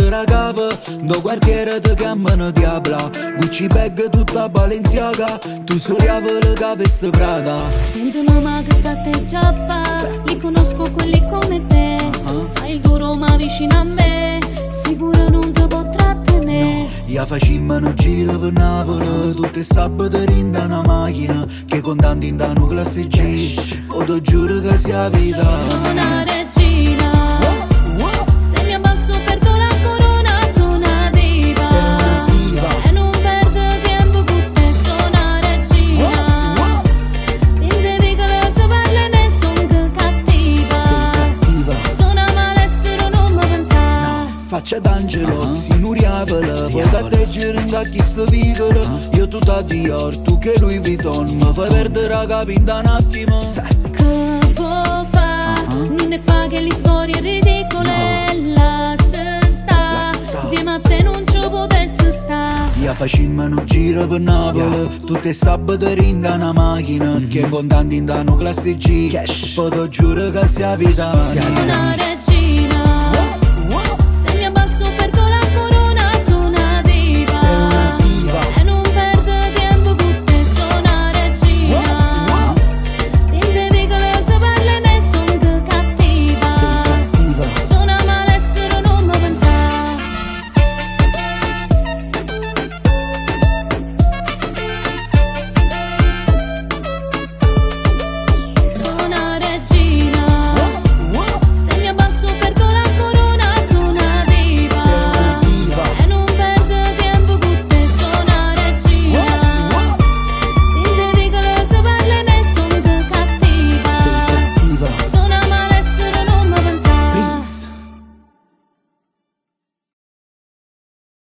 perdere la capa, do quartiere ti chiamano Diabla. Gucci bag tutta Balenciaga, tu soriavolo che veste Prada. Sentono ma che te già fa, li conosco quelli come te. Fai il duro ma vicino a me, sicuro non ti può trattenere. Ia faccimmano giro per Napoli, tutte sabate rinda una macchina, che contanti in danno classe G, o ti giuro che sia vita. Sono una regina, se mi abbasso perdo la corona, sono una diva. Sei una diva. E non perdo tempo con te, sono una regina. Dinte piccole se parla ne son che cattiva. Sei cattiva. Sono a malessere non mi pensare. Faccia d'angelo, si nuriavola, poi da te giro in chi sto piccolo. Io tutta Dior, tu che Louis Vuitton, mi fai perdere la capita un attimo. Che può fa? Non ne fa che le storie ridicole. La se sta, insieme a te non ci potesse stare. Sia faccimmano giro per Napoli, tutte sabate rinda una macchina, che contanti in danno classe G, poi ti giuro che sia vita. Sono una regina,